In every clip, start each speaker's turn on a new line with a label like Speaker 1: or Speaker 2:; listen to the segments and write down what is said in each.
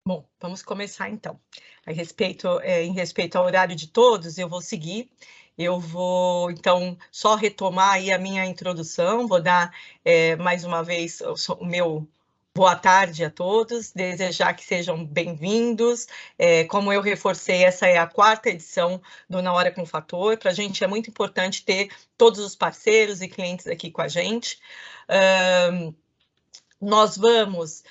Speaker 1: Bom, vamos começar então. Em respeito ao horário de todos, eu vou seguir. Eu vou, então, só retomar aí a minha introdução, vou dar mais uma vez o meu boa tarde a todos, desejar que sejam bem-vindos. Como eu reforcei, essa é a 4ª edição do Na Hora com Fator. Para a gente é muito importante ter todos os parceiros e clientes aqui com a gente. Nós vamos,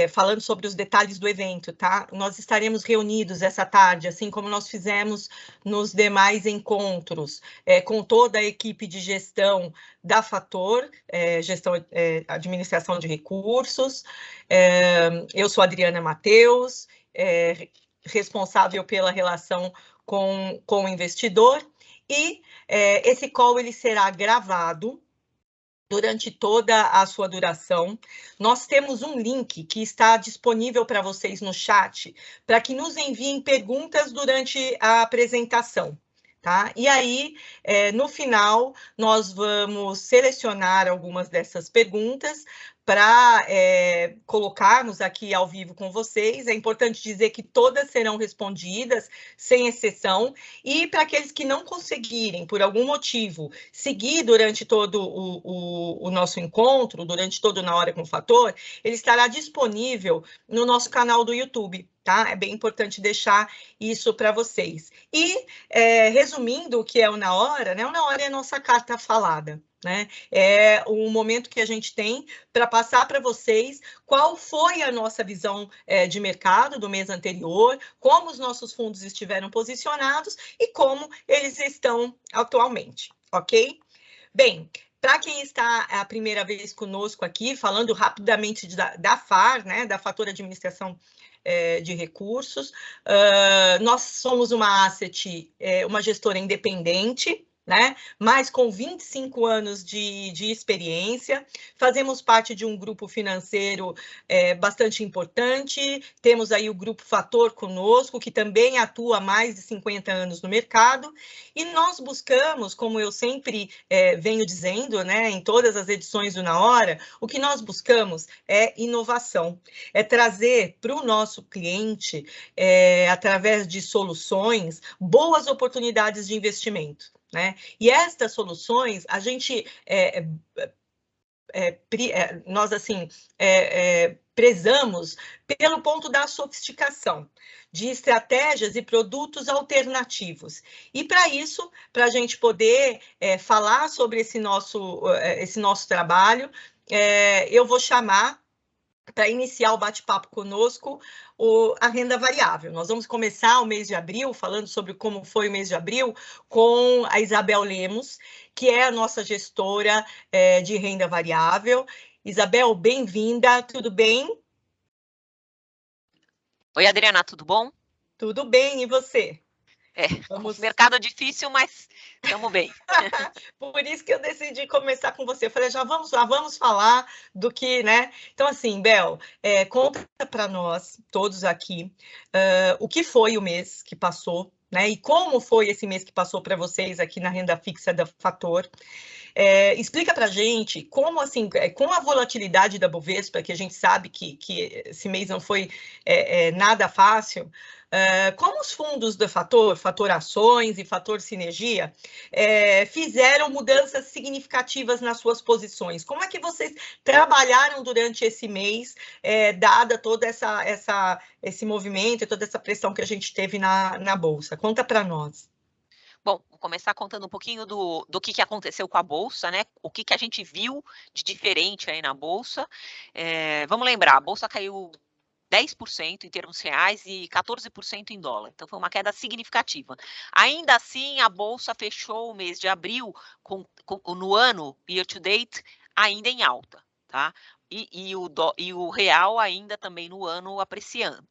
Speaker 1: falando sobre os detalhes do evento, tá? Nós estaremos reunidos essa tarde, assim como nós fizemos nos demais encontros, com toda a equipe de gestão da Fator, administração de recursos. Eu sou Adriana Mateus, responsável pela relação com o investidor, e esse call ele será gravado durante toda a sua duração. Nós temos um link que está disponível para vocês no chat, para que nos enviem perguntas durante a apresentação, tá? E aí, no final, nós vamos selecionar algumas dessas perguntas para colocarmos aqui ao vivo com vocês. É importante dizer que todas serão respondidas, sem exceção, e para aqueles que não conseguirem, por algum motivo, seguir durante todo o nosso encontro, durante todo Na Hora com o Fator, ele estará disponível no nosso canal do YouTube, tá? É bem importante deixar isso para vocês. E, resumindo o que é o Na Hora, né? O Na Hora é a nossa carta falada, né? É o momento que a gente tem para passar para vocês qual foi a nossa visão de mercado do mês anterior, como os nossos fundos estiveram posicionados e como eles estão atualmente, ok? Bem, para quem está a primeira vez conosco aqui, falando rapidamente da FAR, né, da Fator Administração de Recursos, nós somos uma asset, uma gestora independente, né? Mas com 25 anos de experiência, fazemos parte de um grupo financeiro bastante importante, temos aí o Grupo Fator conosco, que também atua há mais de 50 anos no mercado, e nós buscamos, como eu sempre venho dizendo, né, em todas as edições do Na Hora, o que nós buscamos é inovação, é trazer para o nosso cliente, através de soluções, boas oportunidades de investimento, né? E estas soluções, a gente, nós assim, prezamos pelo ponto da sofisticação, de estratégias e produtos alternativos. E para isso, para a gente poder falar sobre esse nosso trabalho, eu vou chamar para iniciar o bate-papo conosco, a renda variável. Nós vamos começar o mês de abril, falando sobre como foi o mês de abril, com a Isabel Lemos, que é a nossa gestora de renda variável. Isabel, bem-vinda, tudo bem?
Speaker 2: Oi, Adriana, tudo bom?
Speaker 1: Tudo bem, e você?
Speaker 2: O mercado é difícil, mas estamos bem.
Speaker 1: Por isso que eu decidi começar com você. Eu falei, já vamos lá, vamos falar do que, né? Então, assim, Bel, conta para nós, todos aqui, o que foi o mês que passou, né? E como foi esse mês que passou para vocês aqui na renda fixa da Fator. Explica para a gente como, assim, com a volatilidade da Bovespa, que a gente sabe que esse mês não foi nada fácil, como os fundos do Fator Ações e Fator Sinergia, fizeram mudanças significativas nas suas posições? Como é que vocês trabalharam durante esse mês, dada todo esse movimento e toda essa pressão que a gente teve na Bolsa? Conta para nós.
Speaker 2: Bom, vou começar contando um pouquinho do que aconteceu com a Bolsa, né? O que a gente viu de diferente aí na Bolsa. Vamos lembrar, a Bolsa caiu 10% em termos reais e 14% em dólar. Então, foi uma queda significativa. Ainda assim, a Bolsa fechou o mês de abril no ano, year to date, ainda em alta, tá? E o real ainda também no ano apreciando.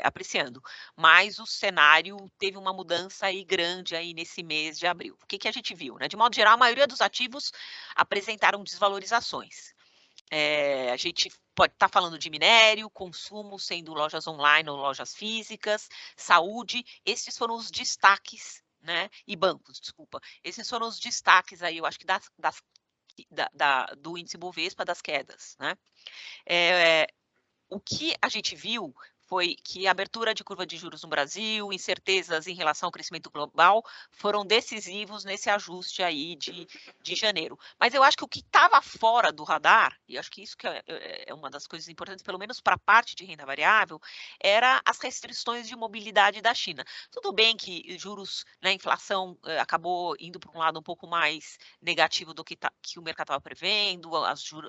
Speaker 2: Apreciando, mas o cenário teve uma mudança aí grande aí nesse mês de abril. O que a gente viu, né? De modo geral, a maioria dos ativos apresentaram desvalorizações. A gente pode estar falando de minério, consumo, sendo lojas online ou lojas físicas, saúde, esses foram os destaques, né? E bancos, desculpa. Esses foram os destaques aí, eu acho que do índice Bovespa das quedas, né? O que a gente viu foi que a abertura de curva de juros no Brasil, incertezas em relação ao crescimento global, foram decisivos nesse ajuste aí de janeiro. Mas eu acho que o que estava fora do radar, e acho que isso que é uma das coisas importantes, pelo menos para a parte de renda variável, era as restrições de mobilidade da China. Tudo bem que juros, né, inflação acabou indo para um lado um pouco mais negativo do que o mercado estava prevendo,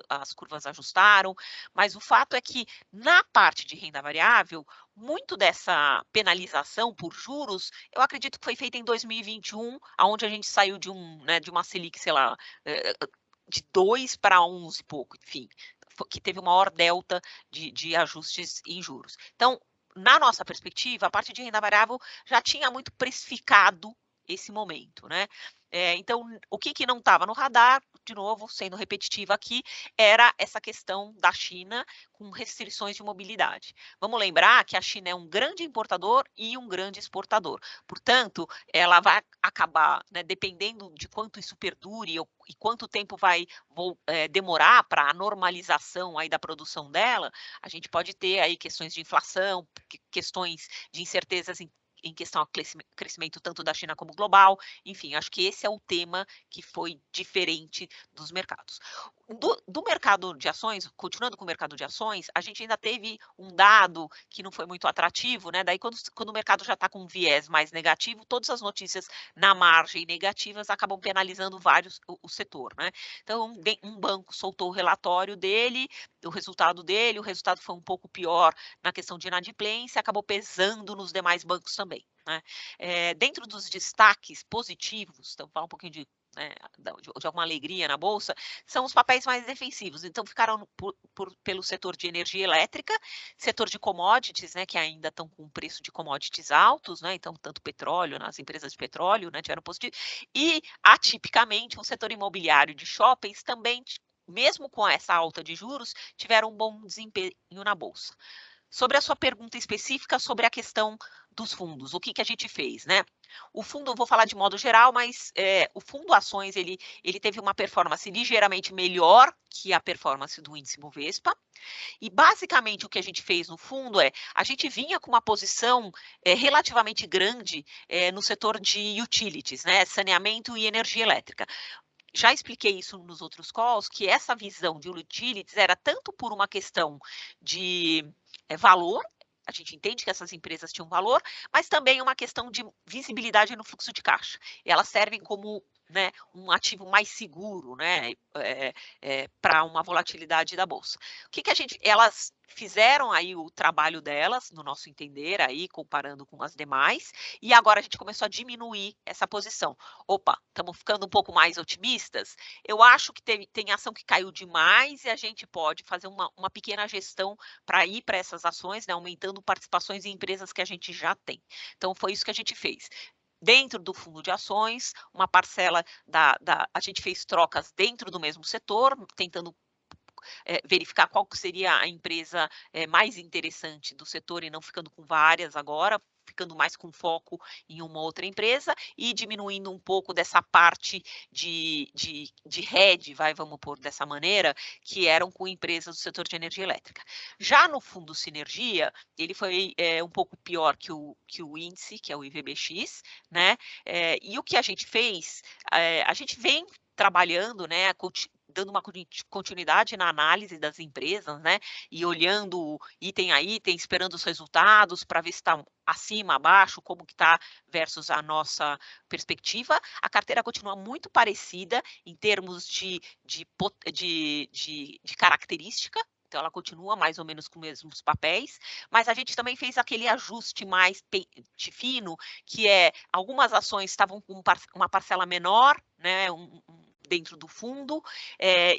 Speaker 2: as curvas ajustaram, mas o fato é que na parte de renda variável, muito dessa penalização por juros, eu acredito que foi feita em 2021, aonde a gente saiu de de uma Selic, sei lá, de 2 para 11 e pouco, enfim, que teve o maior delta de ajustes em juros. Então, na nossa perspectiva, a parte de renda variável já tinha muito precificado esse momento, né? Então, o que não estava no radar, de novo, sendo repetitiva aqui, era essa questão da China com restrições de mobilidade. Vamos lembrar que a China é um grande importador e um grande exportador. Portanto, ela vai acabar, né, dependendo de quanto isso perdure e quanto tempo vai demorar para a normalização aí da produção dela, a gente pode ter aí questões de inflação, questões de incertezas em questão ao crescimento tanto da China como global, enfim, acho que esse é o tema que foi diferente dos mercados. Do mercado de ações, continuando com o mercado de ações, a gente ainda teve um dado que não foi muito atrativo, né? Daí quando o mercado já está com um viés mais negativo, todas as notícias na margem negativas acabam penalizando o setor, né? Então, um banco soltou o relatório dele, o resultado foi um pouco pior na questão de inadimplência, acabou pesando nos demais bancos também, né? Dentro dos destaques positivos, então falar um pouquinho de alguma alegria na bolsa, são os papéis mais defensivos. Então, ficaram pelo setor de energia elétrica, setor de commodities, né, que ainda estão com preço de commodities altos, né, então, tanto petróleo, nas empresas de petróleo, né, tiveram positivo, e, atipicamente, o setor imobiliário de shoppings também, mesmo com essa alta de juros, tiveram um bom desempenho na bolsa. Sobre a sua pergunta específica sobre a questão dos fundos, o que a gente fez, né? O fundo, eu vou falar de modo geral, mas o fundo ações, ele teve uma performance ligeiramente melhor que a performance do índice Bovespa, e basicamente o que a gente fez no fundo a gente vinha com uma posição relativamente grande no setor de utilities, né? Saneamento e energia elétrica. Já expliquei isso nos outros calls, que essa visão de utilities era tanto por uma questão de valor, a gente entende que essas empresas tinham valor, mas também uma questão de visibilidade no fluxo de caixa. Elas servem como, né, um ativo mais seguro, né, para uma volatilidade da bolsa. O que elas fizeram aí o trabalho delas, no nosso entender, aí comparando com as demais, e agora a gente começou a diminuir essa posição. Opa, estamos ficando um pouco mais otimistas? Eu acho que tem ação que caiu demais e a gente pode fazer uma pequena gestão para ir para essas ações, né, aumentando participações em empresas que a gente já tem. Então, foi isso que a gente fez. Dentro do fundo de ações, uma parcela a gente fez trocas dentro do mesmo setor, tentando verificar qual seria a empresa mais interessante do setor e não ficando com várias agora, ficando mais com foco em uma outra empresa e diminuindo um pouco dessa parte de hedge, vamos pôr dessa maneira, que eram com empresas do setor de energia elétrica. Já no fundo Sinergia, ele foi um pouco pior que o índice, que é o IVBX, né? E o que a gente fez, a gente vem trabalhando, né, dando uma continuidade na análise das empresas, né, e olhando item a item, esperando os resultados para ver se está acima, abaixo, como que está versus a nossa perspectiva. A carteira continua muito parecida em termos de característica, então ela continua mais ou menos com os mesmos papéis, mas a gente também fez aquele ajuste mais fino, que algumas ações estavam com uma parcela menor, né, dentro do fundo,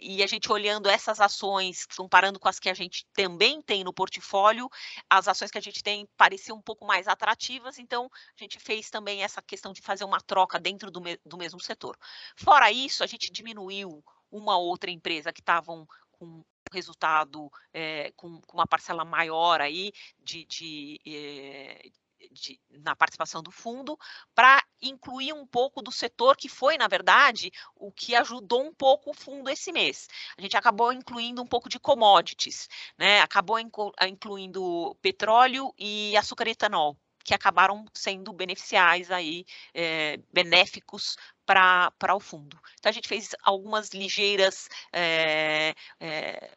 Speaker 2: e a gente olhando essas ações, comparando com as que a gente também tem no portfólio, as ações que a gente tem pareciam um pouco mais atrativas, então a gente fez também essa questão de fazer uma troca dentro do mesmo setor. Fora isso, a gente diminuiu uma outra empresa que estavam com resultado com uma parcela maior aí de na participação do fundo para incluir um pouco do setor que foi, na verdade, o que ajudou um pouco o fundo esse mês. A gente acabou incluindo um pouco de commodities, né? Acabou incluindo petróleo e açúcar e etanol, que acabaram sendo beneficiais aí, benéficos para o fundo. Então, a gente fez algumas ligeiras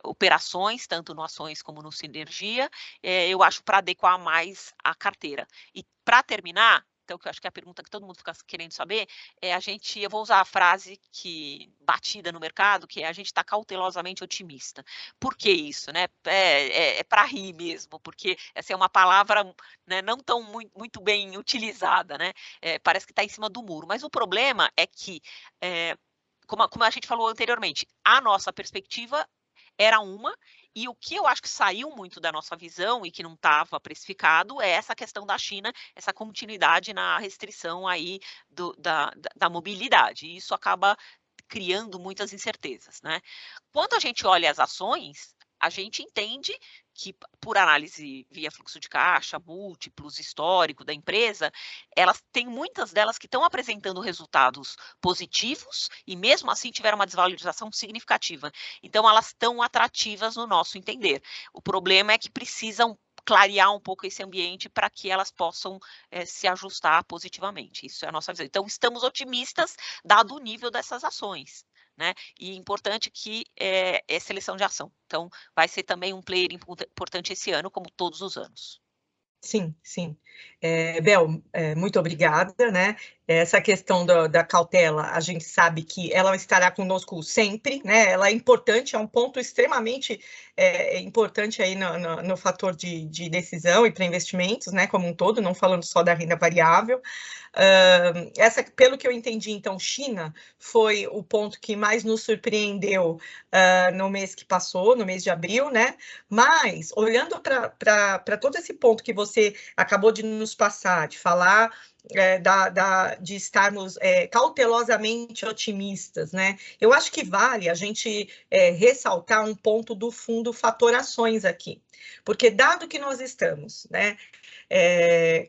Speaker 2: operações, tanto no Ações como no Sinergia, eu acho, para adequar mais a carteira. E para terminar, então, que eu acho que é a pergunta que todo mundo fica querendo saber, eu vou usar a frase batida no mercado, que é: a gente está cautelosamente otimista. Por que isso, né? É para rir mesmo, porque essa é uma palavra, né, não tão muito bem utilizada, né? Parece que está em cima do muro. Mas o problema é que, como a gente falou anteriormente, a nossa perspectiva era uma, e o que eu acho que saiu muito da nossa visão e que não estava precificado é essa questão da China, essa continuidade na restrição aí da mobilidade, e isso acaba criando muitas incertezas, né? Quando a gente olha as ações, a gente entende que, por análise via fluxo de caixa, múltiplos, histórico da empresa, muitas delas que estão apresentando resultados positivos e mesmo assim tiveram uma desvalorização significativa. Então, elas estão atrativas no nosso entender. O problema é que precisam clarear um pouco esse ambiente para que elas possam se ajustar positivamente. Isso é a nossa visão. Então, estamos otimistas, dado o nível dessas ações, né? E importante que é seleção de ação. Então, vai ser também um player importante esse ano, como todos os anos.
Speaker 1: Sim, sim. Bel, muito obrigada, né? Essa questão da cautela, a gente sabe que ela estará conosco sempre, né? Ela é importante, é um ponto extremamente importante aí no fator de decisão e para investimentos, né? Como um todo, não falando só da renda variável. Pelo que eu entendi, então, China foi o ponto que mais nos surpreendeu no mês que passou, no mês de abril, né? Mas, olhando para todo esse ponto que você acabou de nos passar, de falar de estarmos cautelosamente otimistas, né? Eu acho que vale a gente ressaltar um ponto do fundo Fator Ações aqui, porque dado que nós estamos, né,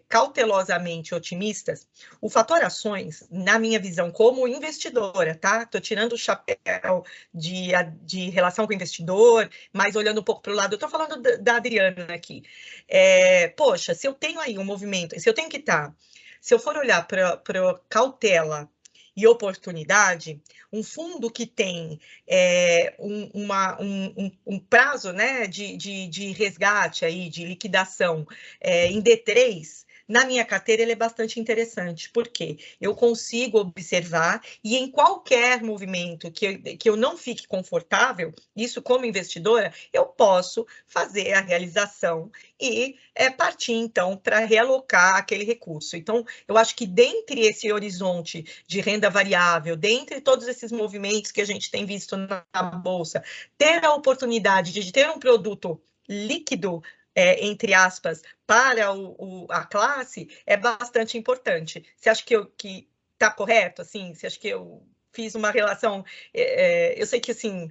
Speaker 1: cautelosamente otimistas, o Fator Ações, na minha visão como investidora, tá? Estou tirando o chapéu de relação com o investidor, mas olhando um pouco para o lado, eu estou falando da Adriana aqui. Poxa, se eu tenho aí um movimento, se eu tenho que estar, se eu for olhar para cautela e oportunidade, um fundo que tem um prazo, né, de resgate, aí, de liquidação em D3, na minha carteira ele é bastante interessante, porque eu consigo observar e em qualquer movimento que eu não fique confortável, isso como investidora, eu posso fazer a realização e partir, então, para realocar aquele recurso. Então, eu acho que dentre esse horizonte de renda variável, dentre todos esses movimentos que a gente tem visto na Bolsa, ter a oportunidade de ter um produto líquido, entre aspas, para a classe, é bastante importante. Você acha que está correto? Assim, você acha que eu fiz uma relação? Eu sei que, assim...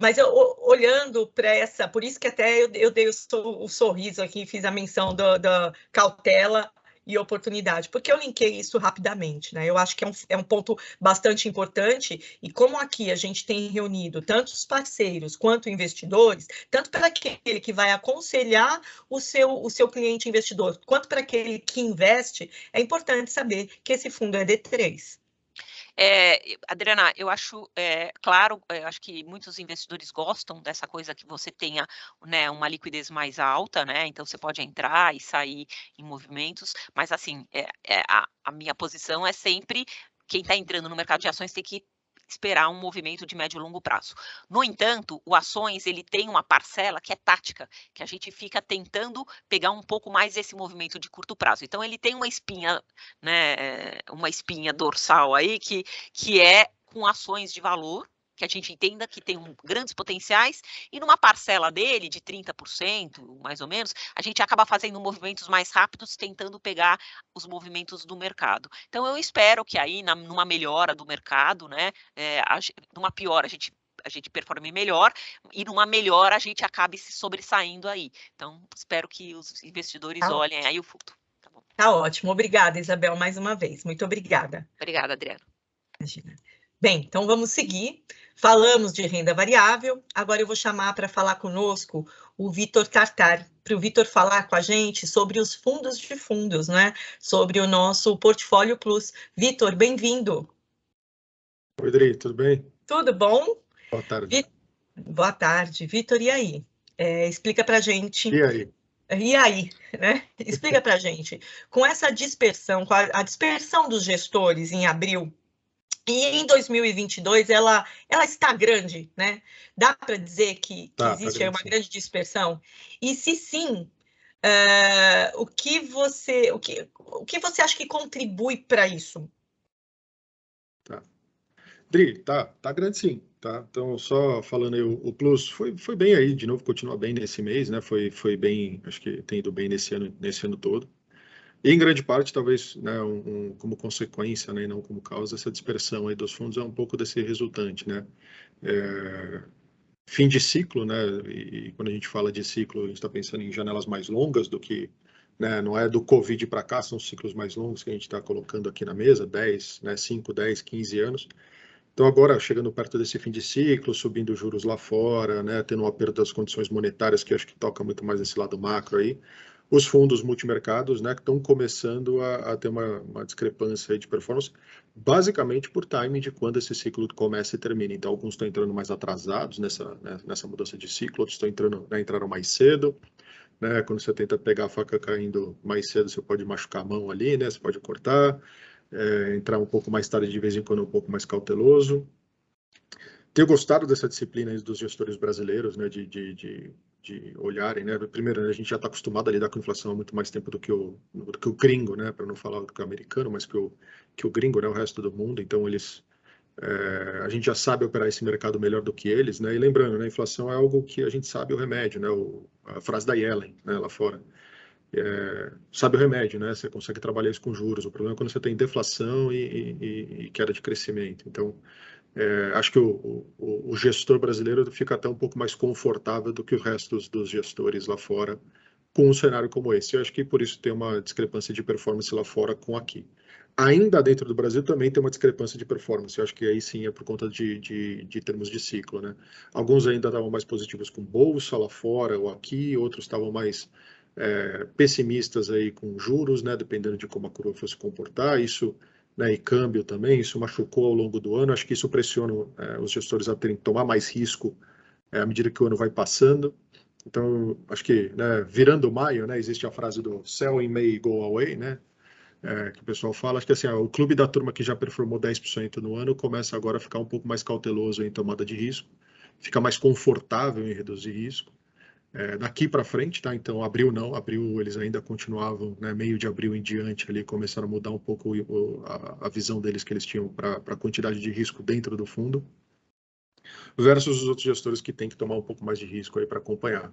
Speaker 1: Mas olhando para essa, por isso que até eu dei o sorriso aqui, fiz a menção da cautela e oportunidade, porque eu linkei isso rapidamente, né? Eu acho que é um ponto bastante importante, e como aqui a gente tem reunido tanto os parceiros quanto investidores, tanto para aquele que vai aconselhar o seu cliente investidor, quanto para aquele que investe, é importante saber que esse fundo é D3.
Speaker 2: Adriana, eu acho, claro, eu acho que muitos investidores gostam dessa coisa que você tenha, né, uma liquidez mais alta, né? Então você pode entrar e sair em movimentos, mas assim, a minha posição é sempre: quem está entrando no mercado de ações tem que esperar um movimento de médio e longo prazo. No entanto, o ações, ele tem uma parcela que é tática, que a gente fica tentando pegar um pouco mais esse movimento de curto prazo. Então, ele tem uma espinha, né, uma espinha dorsal aí, que é com ações de valor, que a gente entenda que tem grandes potenciais, e numa parcela dele, de 30%, mais ou menos, a gente acaba fazendo movimentos mais rápidos, tentando pegar os movimentos do mercado. Então, eu espero que aí, numa melhora do mercado, né, numa piora, a gente performe melhor, e numa melhora a gente acabe se sobressaindo aí. Então, espero que os investidores olhem aí o fundo.
Speaker 1: Tá ótimo. Obrigada, Isabel, mais uma vez. Muito obrigada.
Speaker 2: Obrigada, Adriana.
Speaker 1: Imagina. Bem, então vamos seguir. Falamos de renda variável. Agora eu vou chamar para falar conosco o Vitor Tartar, para o Vitor falar com a gente sobre os fundos de fundos, né? Sobre o nosso Portfólio Plus. Vitor, bem-vindo.
Speaker 3: Oi, Adri, tudo bem?
Speaker 1: Tudo bom?
Speaker 3: Boa tarde.
Speaker 1: Boa tarde. Vitor, e aí? Explica para a gente.
Speaker 3: E aí?
Speaker 1: E aí, né? Explica para a gente. Com essa dispersão, com a dispersão dos gestores em abril, e em 2022 ela está grande, né? Dá para dizer que existe aí uma grande dispersão? E se sim, o que você acha que contribui para isso?
Speaker 3: Tá. Dri, tá grande sim, tá? Então, só falando aí, o Plus foi bem aí, de novo, continua bem nesse mês, né? Foi bem, acho que tem ido bem nesse ano todo. E, em grande parte, talvez, né, como consequência, né, e não como causa, essa dispersão aí dos fundos é um pouco desse resultante, né? Fim de ciclo, né? E quando a gente fala de ciclo, a gente está pensando em janelas mais longas do que, né, não é do Covid para cá, são ciclos mais longos que a gente está colocando aqui na mesa, 10, né, 5, 10, 15 anos. Então, agora, chegando perto desse fim de ciclo, subindo os juros lá fora, né, tendo um aperto das condições monetárias, que acho que toca muito mais esse lado macro aí, os fundos multimercados, né, que estão começando a ter uma discrepância aí de performance, basicamente por timing de quando esse ciclo começa e termina. Então, alguns estão entrando mais atrasados nessa mudança de ciclo, outros estão entraram mais cedo. Né, quando você tenta pegar a faca caindo mais cedo, você pode machucar a mão ali, né, você pode cortar. Entrar um pouco mais tarde, de vez em quando, um pouco mais cauteloso. Tenho gostado dessa disciplina dos gestores brasileiros, né, de olharem, né, primeiro, a gente já está acostumado a lidar com inflação há muito mais tempo do que o gringo, né, para não falar do que o americano, mas que o gringo, né, o resto do mundo, então a gente já sabe operar esse mercado melhor do que eles, né, e lembrando, né, a inflação é algo que a gente sabe o remédio, né, a frase da Yellen, né, lá fora. Sabe o remédio, né? Você consegue trabalhar isso com juros. O problema é quando você tem deflação e queda de crescimento. Então, acho que o gestor brasileiro fica até um pouco mais confortável do que o resto dos gestores lá fora com um cenário como esse. Eu acho que por isso tem uma discrepância de performance lá fora com aqui. Ainda dentro do Brasil também tem uma discrepância de performance. Eu acho que aí sim é por conta de termos de ciclo, né? Alguns ainda estavam mais positivos com bolsa lá fora ou aqui, outros estavam mais pessimistas aí com juros, né, dependendo de como a curva fosse comportar, isso, né, e câmbio também, isso machucou ao longo do ano, acho que isso pressiona os gestores a terem que tomar mais risco à medida que o ano vai passando. Então, acho que, né, virando maio, né, existe a frase do sell in May, go away, né, que o pessoal fala, acho que assim, o clube da turma que já performou 10% no ano começa agora a ficar um pouco mais cauteloso em tomada de risco, fica mais confortável em reduzir risco. Daqui para frente, tá? Então, abril eles ainda continuavam, né, meio de abril em diante ali, começaram a mudar um pouco a visão deles que eles tinham para a quantidade de risco dentro do fundo, versus os outros gestores que têm que tomar um pouco mais de risco aí para acompanhar.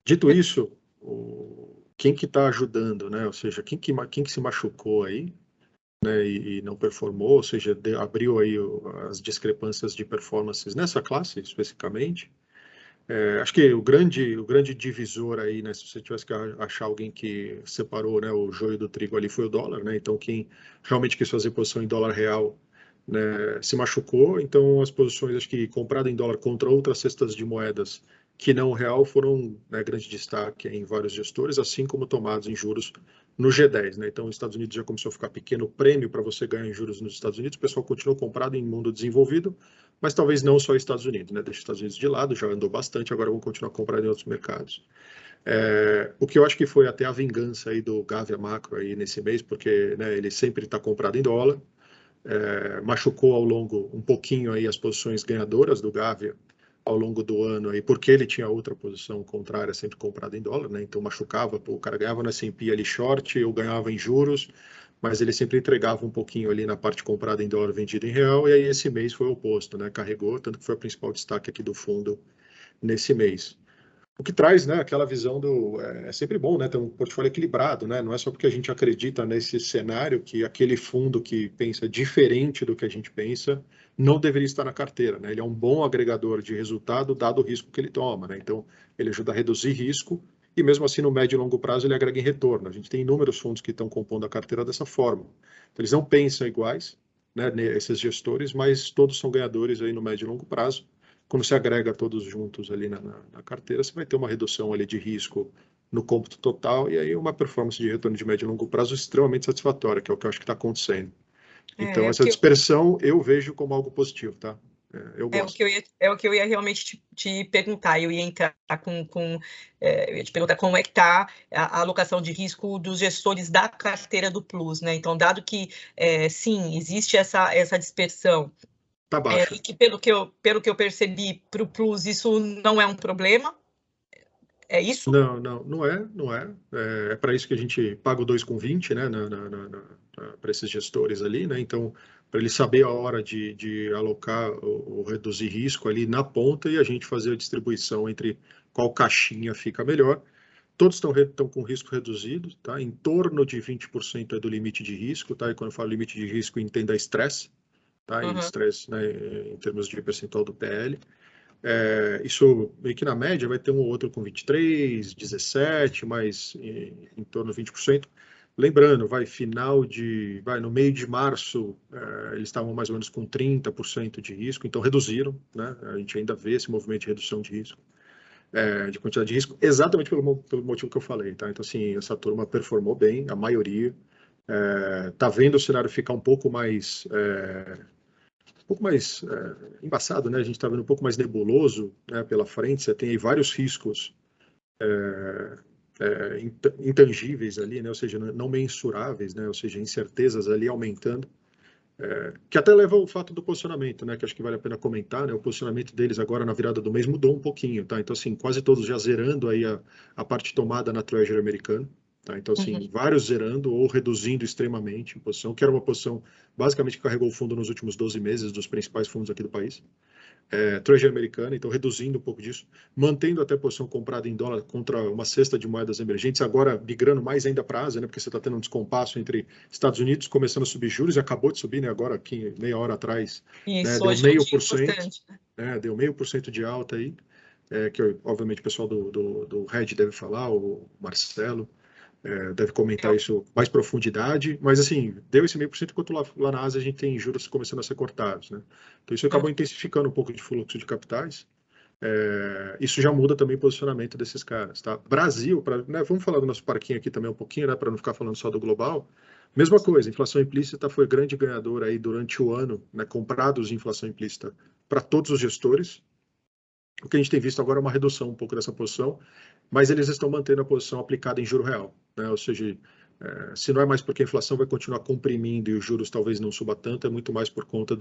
Speaker 3: Dito isso, quem que está ajudando, né? Ou seja, quem que se machucou aí, né, e não performou, ou seja, abriu aí as discrepâncias de performances nessa classe especificamente. Acho que o grande divisor aí, né, se você tivesse que achar alguém que separou, né, o joio do trigo ali, foi o dólar, né? Então, quem realmente quis fazer posição em dólar real, né, se machucou. Então, as posições, acho que comprada em dólar contra outras cestas de moedas que não real foram, né, grande destaque em vários gestores, assim como tomados em juros no G10, né? Então, os Estados Unidos já começou a ficar pequeno prêmio para você ganhar em juros nos Estados Unidos. O pessoal continuou comprado em mundo desenvolvido, mas talvez não só Estados Unidos, né? Deixa os Estados Unidos de lado, já andou bastante, agora vão continuar comprando em outros mercados. O que eu acho que foi até a vingança aí do Gávea Macro aí nesse mês, porque, né, ele sempre está comprado em dólar, machucou ao longo um pouquinho aí as posições ganhadoras do Gávea ao longo do ano aí, porque ele tinha outra posição contrária sempre comprada em dólar, né? Então machucava, o cara ganhava no S&P ali short, eu ganhava em juros, mas ele sempre entregava um pouquinho ali na parte comprada em dólar, vendida em real, e aí esse mês foi o oposto, né? Carregou, tanto que foi o principal destaque aqui do fundo nesse mês. O que traz, né, aquela visão é sempre bom, né, ter um portfólio equilibrado, né? Não é só porque a gente acredita nesse cenário que aquele fundo que pensa diferente do que a gente pensa não deveria estar na carteira, né? Ele é um bom agregador de resultado dado o risco que ele toma, né? Então, ele ajuda a reduzir risco e mesmo assim no médio e longo prazo ele agrega em retorno. A gente tem inúmeros fundos que estão compondo a carteira dessa forma. Então, eles não pensam iguais, né, esses gestores, mas todos são ganhadores aí no médio e longo prazo. Quando você agrega todos juntos ali na carteira, você vai ter uma redução ali de risco no cômputo total e aí uma performance de retorno de médio e longo prazo extremamente satisfatória, que é o que eu acho que está acontecendo. Então, essa dispersão eu vejo como algo positivo, tá? Eu gosto.
Speaker 1: É o que eu ia realmente te perguntar. Eu ia entrar eu ia te perguntar como é que está a alocação de risco dos gestores da carteira do Plus, né? Então, dado que, sim, existe essa dispersão,
Speaker 3: Tá baixo.
Speaker 1: E que pelo que eu percebi, para o Plus isso não é um problema, é isso?
Speaker 3: Não é. É para isso que a gente paga o 2,20, né, para esses gestores ali, né? Então, para ele saber a hora de alocar ou reduzir risco ali na ponta e a gente fazer a distribuição entre qual caixinha fica melhor. Todos estão com risco reduzido, tá? Em torno de 20% é do limite de risco, tá? E quando eu falo limite de risco, entenda estresse, tá? Em estresse, né, em termos de percentual do PL. Isso meio que na média vai ter um ou outro com 23, 17, mas em torno de 20%. Lembrando, no meio de março, eles estavam mais ou menos com 30% de risco, então reduziram, né? A gente ainda vê esse movimento de redução de risco, de quantidade de risco, exatamente pelo motivo que eu falei, tá? Então, assim, essa turma performou bem, a maioria, tá vendo o cenário ficar um pouco mais embaçado, né? A gente está vendo um pouco mais nebuloso, né, pela frente. Você tem aí vários riscos intangíveis ali, né? Ou seja, não mensuráveis, né? Ou seja, incertezas ali aumentando, que até leva ao fato do posicionamento, né? Que acho que vale a pena comentar, né? O posicionamento deles agora na virada do mês mudou um pouquinho, tá? Então, assim, quase todos já zerando aí a parte tomada na Treasury americana. Tá? Então, assim, vários zerando ou reduzindo extremamente a posição, que era uma posição basicamente que carregou o fundo nos últimos 12 meses dos principais fundos aqui do país. Treasury americana, então reduzindo um pouco disso, mantendo até a posição comprada em dólar contra uma cesta de moedas emergentes, agora migrando mais ainda para a Ásia, né, porque você está tendo um descompasso entre Estados Unidos começando a subir juros, e acabou de subir, né, agora aqui, meia hora atrás,
Speaker 1: Isso,
Speaker 3: né, deu
Speaker 1: hoje
Speaker 3: 0,5%, deu 0,5% de alta aí, que obviamente o pessoal do Red deve falar, o Marcelo, deve comentar isso com mais profundidade, mas assim, deu esse 0,5%, enquanto lá na Ásia a gente tem juros começando a ser cortados, né? Então isso acabou intensificando um pouco de fluxo de capitais. Isso já muda também o posicionamento desses caras, tá? Brasil, né, vamos falar do nosso parquinho aqui também um pouquinho, né, para não ficar falando só do global. Mesma coisa, inflação implícita foi grande ganhadora aí durante o ano, né, comprados de inflação implícita para todos os gestores. O que a gente tem visto agora é uma redução um pouco dessa posição, mas eles estão mantendo a posição aplicada em juro real, né? Ou seja, se não é mais porque a inflação vai continuar comprimindo e os juros talvez não suba tanto, é muito mais por conta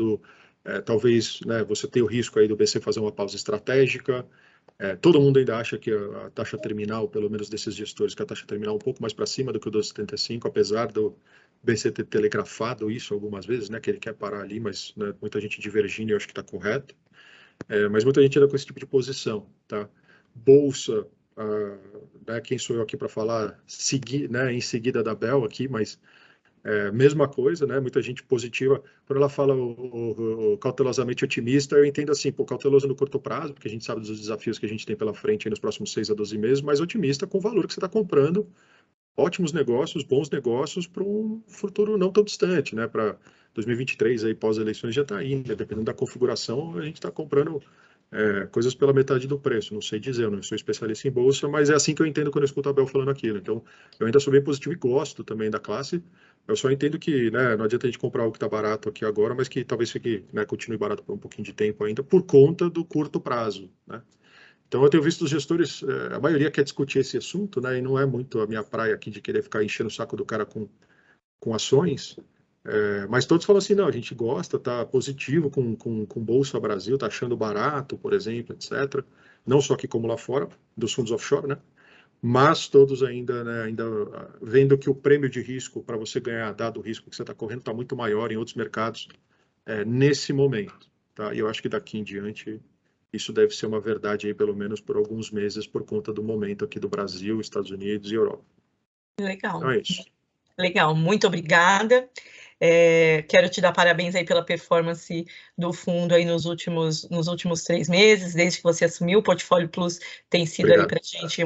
Speaker 3: talvez, né, você ter o risco aí do BC fazer uma pausa estratégica. Todo mundo ainda acha que a taxa terminal, pelo menos desses gestores, que a taxa terminal é um pouco mais para cima do que o 12,75, apesar do BC ter telegrafado isso algumas vezes, né, que ele quer parar ali, mas, né, muita gente divergindo e eu acho que está correto. Mas muita gente ainda com esse tipo de posição, tá? Bolsa, né, quem sou eu aqui para falar, né, em seguida da Bel aqui, mas mesma coisa, né? Muita gente positiva. Quando ela fala o cautelosamente otimista, eu entendo assim, cauteloso no curto prazo, porque a gente sabe dos desafios que a gente tem pela frente aí nos próximos 6 a 12 meses, mas otimista com o valor que você está comprando, ótimos negócios, bons negócios para um futuro não tão distante, né? Para 2023, aí pós-eleições já está aí, né? Dependendo da configuração, a gente está comprando coisas pela metade do preço, não sei dizer, eu não sou especialista em bolsa, mas é assim que eu entendo quando eu escuto a Bel falando aquilo. Então, eu ainda sou bem positivo e gosto também da classe. Eu só entendo que, né, não adianta a gente comprar algo que está barato aqui agora, mas que talvez fique, né, continue barato por um pouquinho de tempo ainda, por conta do curto prazo, né? Então, eu tenho visto os gestores, a maioria quer discutir esse assunto, né, e não é muito a minha praia aqui de querer ficar enchendo o saco do cara com ações, mas todos falam assim, não, a gente gosta, está positivo com Bolsa Brasil, está achando barato, por exemplo, etc. Não só aqui como lá fora, dos fundos offshore, né? Mas todos ainda vendo que o prêmio de risco para você ganhar, dado o risco que você está correndo, está muito maior em outros mercados nesse momento, tá? E eu acho que daqui em diante isso deve ser uma verdade aí, pelo menos por alguns meses, por conta do momento aqui do Brasil, Estados Unidos e Europa.
Speaker 1: Legal.
Speaker 3: Então é isso.
Speaker 1: Legal, muito obrigada. Quero te dar parabéns aí pela performance do fundo aí nos últimos 3 meses, desde que você assumiu. O Portfólio Plus tem sido aí para a gente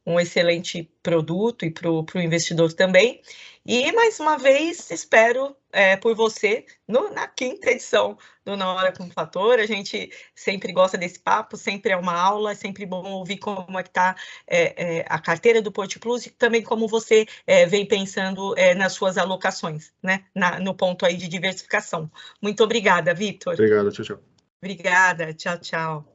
Speaker 1: um excelente produto e para o investidor também. E, mais uma vez, espero por você na 5ª edição do Na Hora com o Fator. A gente sempre gosta desse papo, sempre é uma aula, é sempre bom ouvir como é que está a carteira do Porto Plus e também como você vem pensando nas suas alocações, né? No ponto aí de diversificação. Muito obrigada, Vitor.
Speaker 3: Obrigado, tchau, tchau.
Speaker 1: Obrigada, tchau, tchau.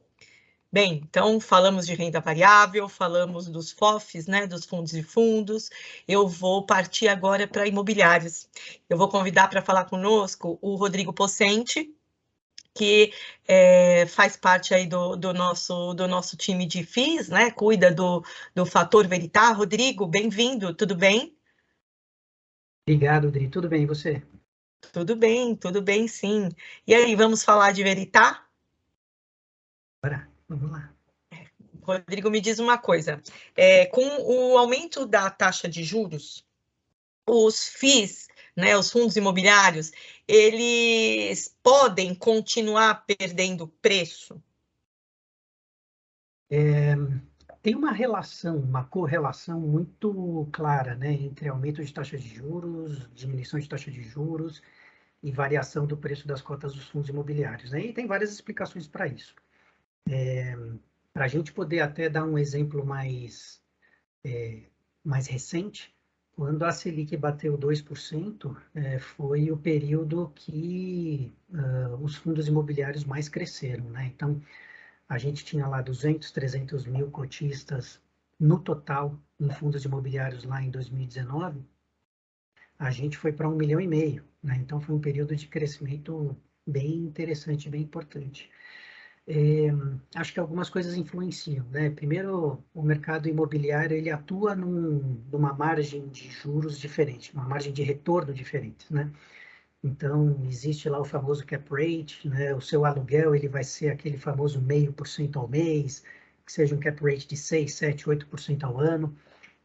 Speaker 1: Bem, então falamos de renda variável, falamos dos FOFs, né, dos fundos de fundos. Eu vou partir agora para imobiliários. Eu vou convidar para falar conosco o Rodrigo Possente, que faz parte aí do nosso time de FIIs, né, cuida do Fator Veritá. Rodrigo, bem-vindo, tudo bem?
Speaker 4: Obrigado, Dri. Tudo bem, e você?
Speaker 1: Tudo bem, sim. E aí, vamos falar de Veritá?
Speaker 4: Bora, vamos lá.
Speaker 1: Rodrigo, me diz uma coisa, com o aumento da taxa de juros, os FIIs, né, os fundos imobiliários, eles podem continuar perdendo preço?
Speaker 4: Tem uma relação, uma correlação muito clara, né, entre aumento de taxa de juros, diminuição de taxa de juros e variação do preço das cotas dos fundos imobiliários, né? E tem várias explicações para isso. Para a gente poder até dar um exemplo mais recente, quando a Selic bateu 2%, foi o período que os fundos imobiliários mais cresceram, né? Então, a gente tinha lá 200, 300 mil cotistas no total em fundos imobiliários lá em 2019, a gente foi para 1,5 milhão, né? Então, foi um período de crescimento bem interessante, bem importante. Acho que algumas coisas influenciam, né? Primeiro, o mercado imobiliário ele atua numa margem de juros diferente, uma margem de retorno diferente, né? Então, existe lá o famoso cap rate, né? O seu aluguel ele vai ser aquele famoso 0,5% ao mês, que seja um cap rate de 6, 7, 8% ao ano.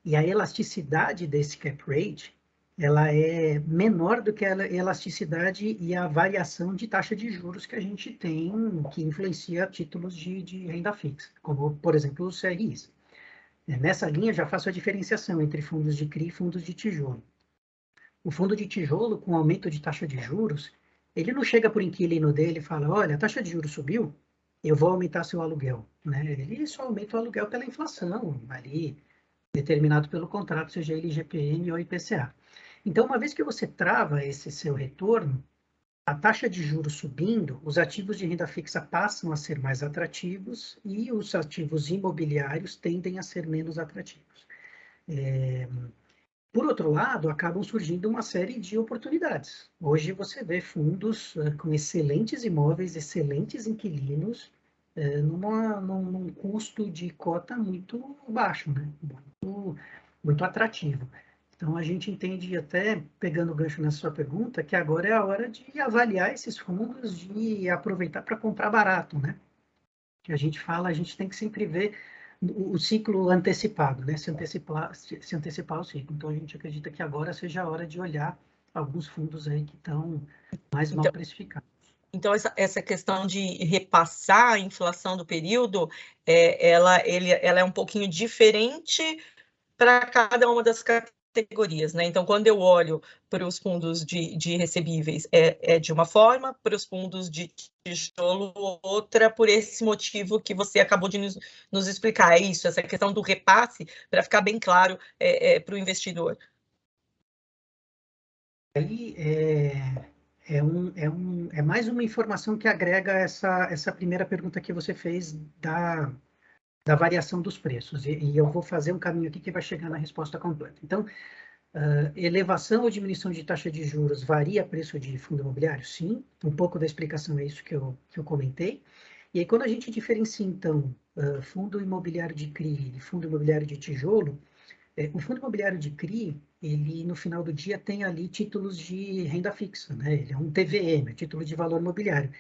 Speaker 4: E a elasticidade desse cap rate ela é menor do que a elasticidade e a variação de taxa de juros que a gente tem, que influencia títulos de renda fixa, como, por exemplo, os CRIs. Nessa linha, já faço a diferenciação entre fundos de CRI e fundos de tijolo. O fundo de tijolo, com aumento de taxa de juros, ele não chega para o inquilino dele e fala, olha, a taxa de juros subiu, eu vou aumentar seu aluguel. Né? Ele só aumenta o aluguel pela inflação, ali, determinado pelo contrato, seja ele IGPM ou IPCA. Então, uma vez que você trava esse seu retorno, a taxa de juros subindo, os ativos de renda fixa passam a ser mais atrativos e os ativos imobiliários tendem a ser menos atrativos. Por outro lado, acabam surgindo uma série de oportunidades. Hoje você vê fundos com excelentes imóveis, excelentes inquilinos, num custo de cota muito baixo, né? Muito atrativo. Então, a gente entende, até pegando o gancho nessa sua pergunta, que agora é a hora de avaliar esses fundos, de aproveitar para comprar barato, né? Que a gente fala, a gente tem que sempre ver o ciclo antecipado, né? Se antecipar o ciclo. Então, a gente acredita que agora seja a hora de olhar alguns fundos aí que estão mais mal precificados. Então,
Speaker 1: essa questão de repassar a inflação do período, ela é um pouquinho diferente para cada uma das categorias, né? Então, quando eu olho para os fundos de recebíveis, é de uma forma, para os fundos de tijolo, outra, por esse motivo que você acabou de nos explicar. É isso, essa questão do repasse, para ficar bem claro para o investidor.
Speaker 4: Aí é mais uma informação que agrega essa primeira pergunta que você fez da variação dos preços. E eu vou fazer um caminho aqui que vai chegar na resposta completa. Então, elevação ou diminuição de taxa de juros varia preço de fundo imobiliário? Sim, um pouco da explicação é isso que eu comentei. E aí, quando a gente diferencia, então, fundo imobiliário de CRI e fundo imobiliário de tijolo, o fundo imobiliário de CRI, ele, no final do dia, tem ali títulos de renda fixa, né? Ele é um TVM, título de valor imobiliário,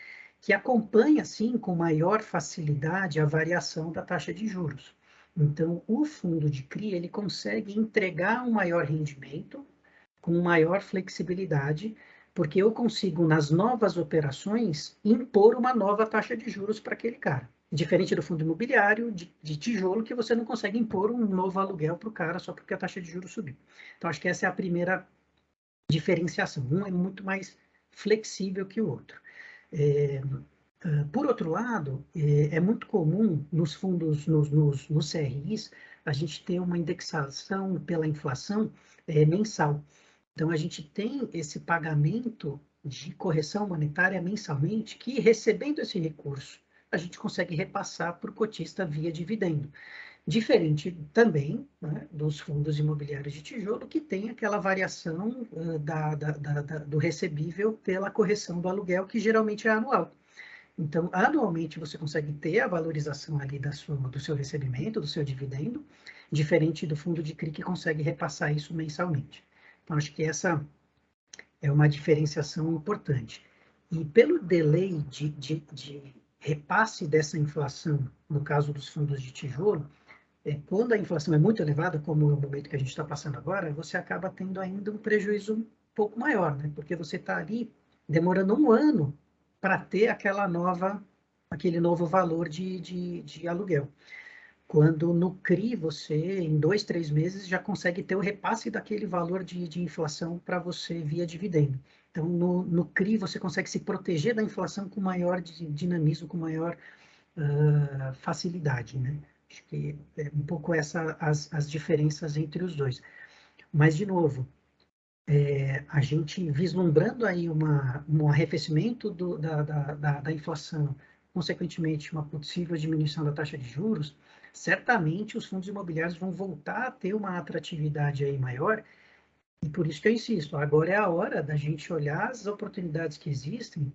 Speaker 4: que acompanha, sim, com maior facilidade a variação da taxa de juros. Então, o fundo de CRI, ele consegue entregar um maior rendimento, com maior flexibilidade, porque eu consigo, nas novas operações, impor uma nova taxa de juros para aquele cara. Diferente do fundo imobiliário de tijolo, que você não consegue impor um novo aluguel para o cara só porque a taxa de juros subiu. Então, acho que essa é a primeira diferenciação. Um é muito mais flexível que o outro. Por outro lado, é muito comum nos fundos, nos CRIs, a gente ter uma indexação pela inflação mensal. Então, a gente tem esse pagamento de correção monetária mensalmente, que recebendo esse recurso, a gente consegue repassar para o cotista via dividendo. Diferente também, né, dos fundos imobiliários de tijolo, que tem aquela variação do recebível pela correção do aluguel, que geralmente é anual. Então, anualmente, você consegue ter a valorização ali do seu recebimento, do seu dividendo, diferente do fundo de CRI, que consegue repassar isso mensalmente. Então, acho que essa é uma diferenciação importante. E pelo delay de repasse dessa inflação, no caso dos fundos de tijolo, quando a inflação é muito elevada, como é o momento que a gente está passando agora, você acaba tendo ainda um prejuízo um pouco maior, né? Porque você está ali demorando um ano para ter aquele novo valor de aluguel. Quando no CRI, você, em 2, 3 meses, já consegue ter o repasse daquele valor de inflação para você via dividendo. Então, no CRI, você consegue se proteger da inflação com maior dinamismo, com maior facilidade, né? Acho que é um pouco as diferenças entre os dois. Mas, de novo, a gente vislumbrando aí um arrefecimento da inflação, consequentemente uma possível diminuição da taxa de juros, certamente os fundos imobiliários vão voltar a ter uma atratividade aí maior, e por isso que eu insisto, agora é a hora da gente olhar as oportunidades que existem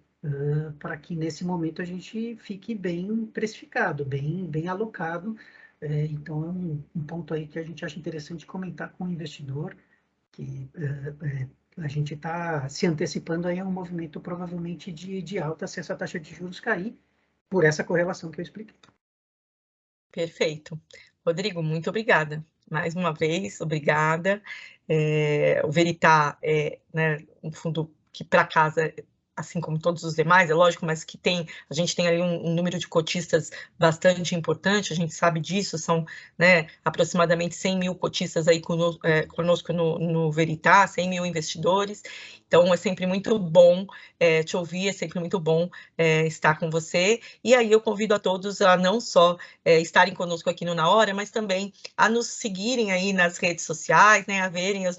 Speaker 4: para que nesse momento a gente fique bem precificado, bem alocado. Então é um ponto aí que a gente acha interessante comentar com o investidor, que a gente está se antecipando aí a um movimento provavelmente de alta se essa taxa de juros cair, por essa correlação que eu expliquei.
Speaker 1: Perfeito. Rodrigo, muito obrigada. Mais uma vez, obrigada. O Veritá é, né, um fundo que para casa, assim como todos os demais, é lógico, mas que a gente tem ali um número de cotistas bastante importante, a gente sabe disso, são, né, aproximadamente 100 mil cotistas aí conosco no Veritá, 100 mil investidores, então é sempre muito bom te ouvir, é sempre muito bom estar com você, e aí eu convido a todos a não só estarem conosco aqui no Na Hora, mas também a nos seguirem aí nas redes sociais, né, a verem a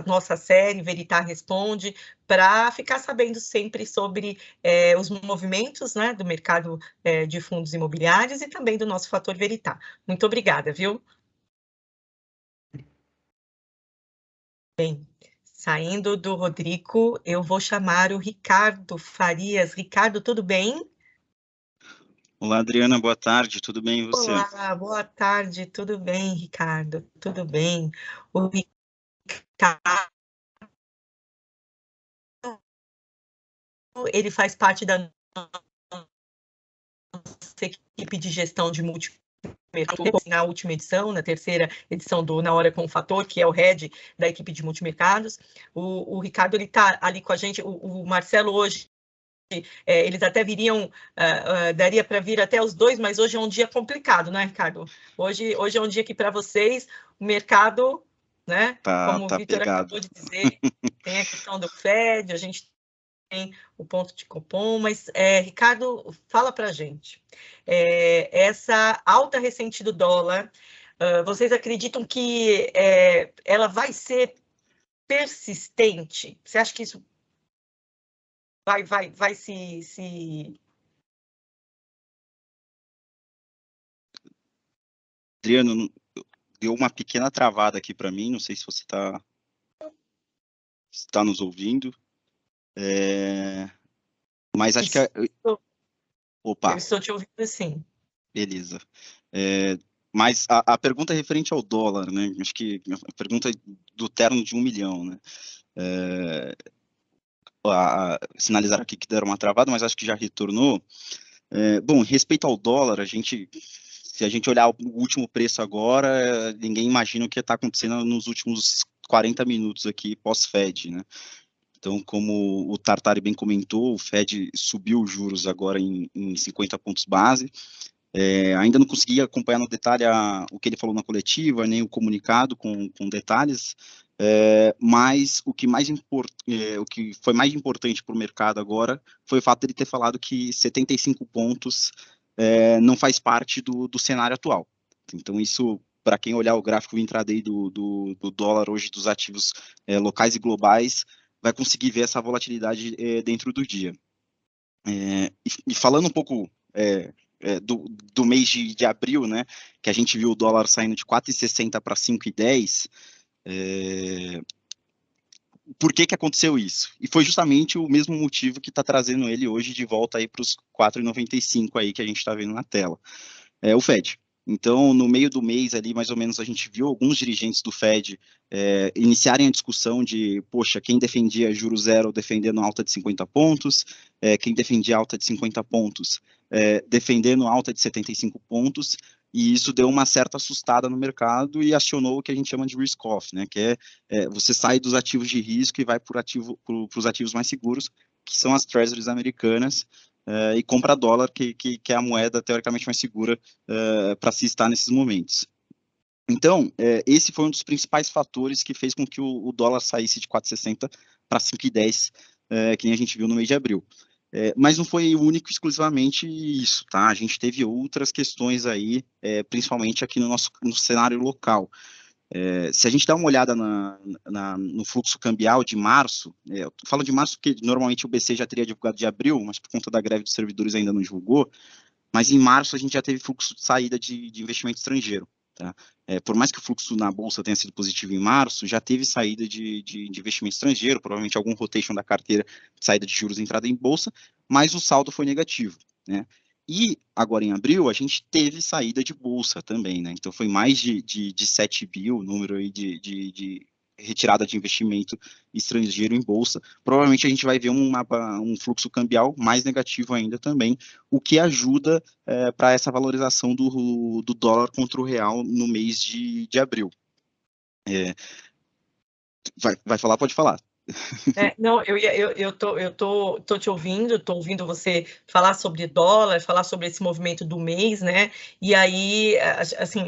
Speaker 1: nossa série Veritá Responde, para ficar sabendo sempre sobre os movimentos, né, do mercado de fundos imobiliários e também do nosso Fator Veritá. Muito obrigada, viu? Bem, saindo do Rodrigo, eu vou chamar o Ricardo Farias. Ricardo, tudo bem?
Speaker 5: Olá, Adriana, boa tarde, tudo bem e você?
Speaker 1: Olá, boa tarde, tudo bem, Ricardo? Tudo bem. O Ricardo, ele faz parte da nossa equipe de gestão de multimercados. Na última edição, na terceira edição do Na Hora com o Fator, que é o head da equipe de multimercados. O Ricardo, ele está ali com a gente, o Marcelo hoje, eles até viriam, daria para vir até os dois, mas hoje é um dia complicado, né, Ricardo? Hoje é um dia que, para vocês, o mercado, né, como o Vitor acabou de dizer, tem a questão do Fed, a gente tem o ponto de Copom, mas, Ricardo, fala para a gente. Essa alta recente do dólar, vocês acreditam que ela vai ser persistente? Você acha que isso vai se...
Speaker 5: Adriano, deu uma pequena travada aqui para mim, não sei se você está nos ouvindo, mas acho que... Opa!
Speaker 1: Eu estou te ouvindo, sim.
Speaker 5: Beleza. Mas a pergunta é referente ao dólar, né? Acho que a pergunta do terno de 1 milhão, né? Sinalizaram aqui que deram uma travada, mas acho que já retornou. Bom, respeito ao dólar, se a gente olhar o último preço agora, ninguém imagina o que está acontecendo nos últimos 40 minutos aqui pós-Fed, né? Então, como o Tartari bem comentou, o Fed subiu os juros agora em 50 pontos base. Ainda não consegui acompanhar no detalhe o que ele falou na coletiva, nem o comunicado com detalhes, mas o que foi mais importante para o mercado agora foi o fato de ele ter falado que 75 pontos não faz parte do cenário atual. Então, isso, para quem olhar o gráfico intraday do dólar hoje, dos ativos locais e globais, vai conseguir ver essa volatilidade dentro do dia. E falando um pouco do mês de abril, né, que a gente viu o dólar saindo de 4,60 para 5,10, por que aconteceu isso? E foi justamente o mesmo motivo que está trazendo ele hoje de volta aí para os 4,95 aí que a gente está vendo na tela. O Fed. Então, no meio do mês ali, mais ou menos, a gente viu alguns dirigentes do Fed iniciarem a discussão de, poxa, quem defendia juro zero defendendo alta de 50 pontos, quem defendia alta de 50 pontos defendendo alta de 75 pontos, e isso deu uma certa assustada no mercado e acionou o que a gente chama de risk-off, né, que você sai dos ativos de risco e vai para os ativos mais seguros, que são as treasuries americanas, e compra dólar, que é a moeda teoricamente mais segura para se estar nesses momentos. Então, esse foi um dos principais fatores que fez com que o dólar saísse de 4,60 para 5,10, que nem a gente viu no mês de abril. Mas não foi único exclusivamente isso, tá? A gente teve outras questões aí, principalmente aqui no cenário local. Se a gente dá uma olhada no fluxo cambial de março, eu falo de março porque normalmente o BC já teria divulgado de abril, mas por conta da greve dos servidores ainda não divulgou, mas em março a gente já teve fluxo de saída de investimento estrangeiro. Tá? Por mais que o fluxo na Bolsa tenha sido positivo em março, já teve saída de investimento estrangeiro, provavelmente algum rotation da carteira, saída de juros e entrada em Bolsa, mas o saldo foi negativo, né? E agora em abril a gente teve saída de bolsa também, né? Então foi mais de 7 bi o número aí de retirada de investimento estrangeiro em bolsa. Provavelmente a gente vai ver um fluxo cambial mais negativo ainda também, o que ajuda para essa valorização do dólar contra o real no mês de abril. Vai falar? Pode falar.
Speaker 1: Não, eu tô te ouvindo, tô ouvindo você falar sobre dólar, falar sobre esse movimento do mês, né? E aí, assim,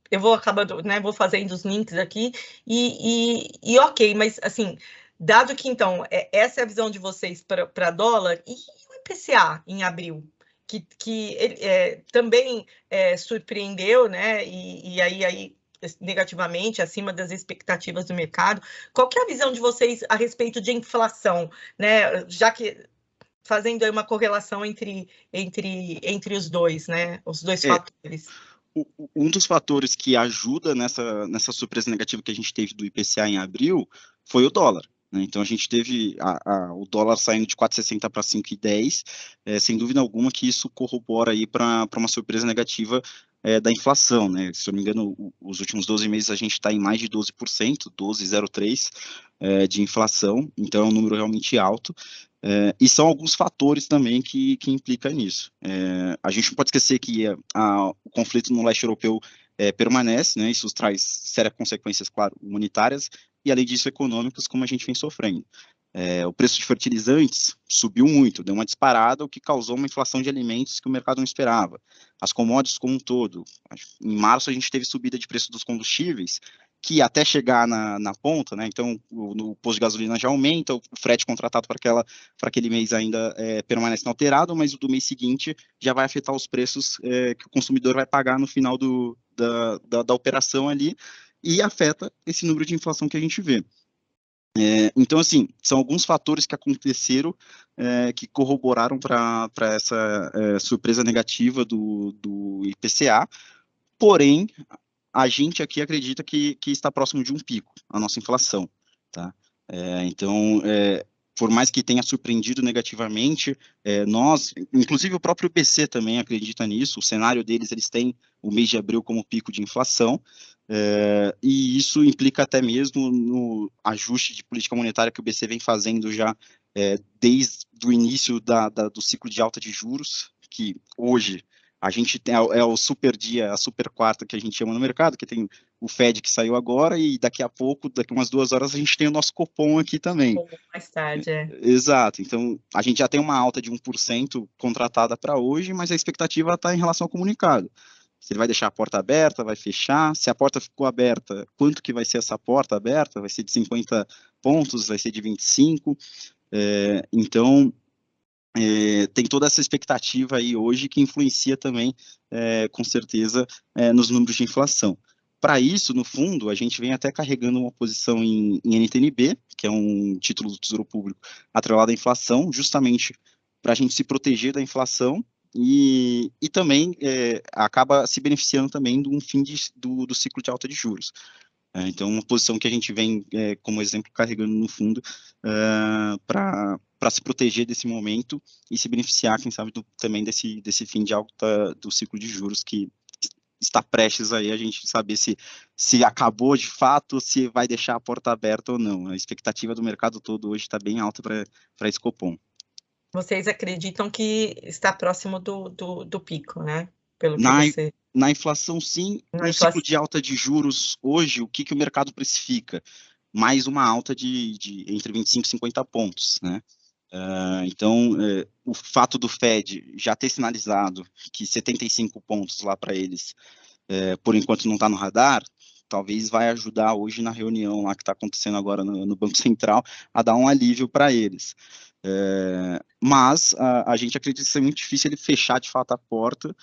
Speaker 1: eu vou acabando, né? Vou fazendo os links aqui e ok, mas assim, dado que então essa é a visão de vocês para dólar e o IPCA em abril, que ele, também surpreendeu, né? E aí negativamente, acima das expectativas do mercado. Qual que é a visão de vocês a respeito de inflação, né? Já que fazendo aí uma correlação entre os dois, né? Os dois fatores.
Speaker 5: Um dos fatores que ajuda nessa surpresa negativa que a gente teve do IPCA em abril foi o dólar. Né? Então a gente teve o dólar saindo de 4,60 para 5,10, sem dúvida alguma que isso corrobora aí para uma surpresa negativa da inflação, né? Se eu não me engano, os últimos 12 meses a gente está em mais de 12%, 12,03% de inflação, então é um número realmente alto. E são alguns fatores também que implicam nisso. A gente não pode esquecer que o conflito no leste europeu permanece, né? Isso traz sérias consequências, claro, humanitárias e, além disso, econômicas, como a gente vem sofrendo. O preço de fertilizantes subiu muito, deu uma disparada, o que causou uma inflação de alimentos que o mercado não esperava. As commodities como um todo. Em março, a gente teve subida de preço dos combustíveis, que até chegar na ponta, né? Então, no posto de gasolina já aumenta, o frete contratado para aquele mês ainda permanece inalterado, mas o do mês seguinte já vai afetar os preços que o consumidor vai pagar no final da operação ali, e afeta esse número de inflação que a gente vê. Então, assim, são alguns fatores que aconteceram que corroboraram para essa surpresa negativa do IPCA, porém, a gente aqui acredita que está próximo de um pico, a nossa inflação, tá? Então, por mais que tenha surpreendido negativamente, nós, inclusive o próprio IPC também acredita nisso, o cenário deles, eles têm o mês de abril como pico de inflação, e isso implica até mesmo no ajuste de política monetária que o BC vem fazendo já desde o início do ciclo de alta de juros, que hoje A gente tem o super dia, a super quarta que a gente chama no mercado, que tem o Fed que saiu agora, e daqui a pouco, daqui umas 2 horas, a gente tem o nosso Copom aqui também.
Speaker 1: Mais tarde,
Speaker 5: Exato. Então, a gente já tem uma alta de 1% contratada para hoje, mas a expectativa está em relação ao comunicado. Se ele vai deixar a porta aberta, vai fechar. Se a porta ficou aberta, quanto que vai ser essa porta aberta? Vai ser de 50 pontos? Vai ser de 25? Então, tem toda essa expectativa aí hoje que influencia também, com certeza, nos números de inflação. Para isso, no fundo, a gente vem até carregando uma posição em NTNB, que é um título do Tesouro Público atrelado à inflação, justamente para a gente se proteger da inflação e também acaba se beneficiando também de um fim do ciclo de alta de juros. Então, uma posição que a gente vem, como exemplo, carregando no fundo para se proteger desse momento e se beneficiar, quem sabe, também desse fim de alta do ciclo de juros que está prestes aí a gente saber se acabou de fato, se vai deixar a porta aberta ou não. A expectativa do mercado todo hoje está bem alta para esse Copom.
Speaker 1: Vocês acreditam que está próximo do pico, né? Pelo que você...
Speaker 5: Na inflação, sim. No ciclo de alta de juros, hoje, o que o mercado precifica? Mais uma alta de entre 25 e 50 pontos, né? Então, o fato do Fed já ter sinalizado que 75 pontos lá para eles, por enquanto não está no radar, talvez vai ajudar hoje na reunião lá que está acontecendo agora no Banco Central a dar um alívio para eles. Mas a gente acredita que é muito difícil ele fechar de fato a porta,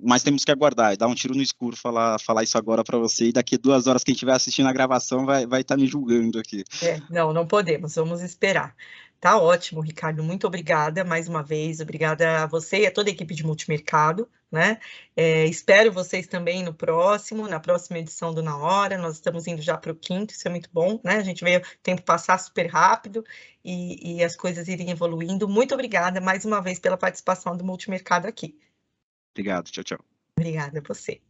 Speaker 5: mas temos que aguardar e dar um tiro no escuro, falar isso agora para você, e daqui 2 horas quem estiver assistindo a gravação vai estar me julgando aqui.
Speaker 1: Não podemos, vamos esperar. Tá ótimo, Ricardo, muito obrigada mais uma vez, obrigada a você e a toda a equipe de Multimercado, né? Espero vocês também na próxima edição do Na Hora. Nós estamos indo já para o 5º, isso é muito bom, né? A gente veio o tempo passar super rápido e as coisas irem evoluindo. Muito obrigada mais uma vez pela participação do Multimercado aqui.
Speaker 5: Obrigado, tchau, tchau.
Speaker 1: Obrigada a você.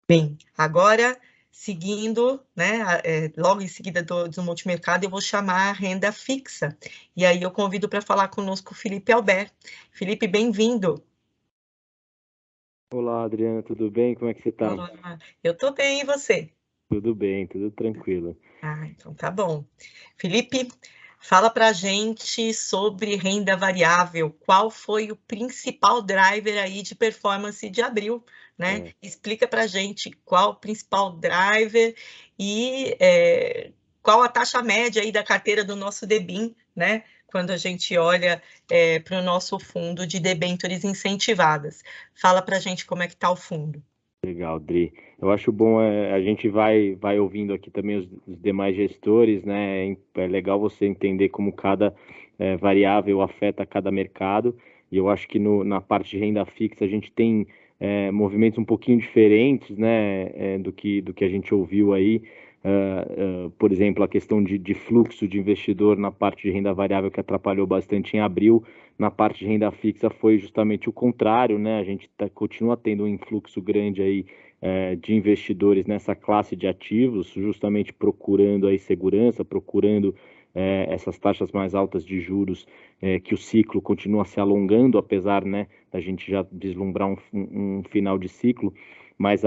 Speaker 1: Bem, agora, seguindo, né, logo em seguida do Multimercado, eu vou chamar a renda fixa. E aí eu convido para falar conosco o Felipe Albert. Felipe, bem-vindo.
Speaker 6: Olá, Adriana, tudo bem? Como é que você está?
Speaker 1: Olá, eu estou bem, e você?
Speaker 6: Tudo bem, tudo tranquilo.
Speaker 1: Então tá bom. Felipe, fala para a gente sobre renda variável. Qual foi o principal driver aí de performance de abril, né? Explica para a gente qual o principal driver e qual a taxa média aí da carteira do nosso DEBIN, né? Quando a gente olha para o nosso fundo de debêntures incentivadas. Fala para a gente como é que está o fundo.
Speaker 6: Legal, Dri. Eu acho bom, a gente vai ouvindo aqui também os demais gestores, né? É legal você entender como cada variável afeta cada mercado, e eu acho que na parte de renda fixa a gente tem movimentos um pouquinho diferentes, né? Do que a gente ouviu aí. Por exemplo, a questão de fluxo de investidor na parte de renda variável que atrapalhou bastante em abril. Na parte de renda fixa foi justamente o contrário, né? A gente continua tendo um influxo grande aí de investidores nessa classe de ativos, justamente procurando aí segurança, procurando essas taxas mais altas de juros, que o ciclo continua se alongando, apesar, né, da gente já vislumbrar um final de ciclo. Mas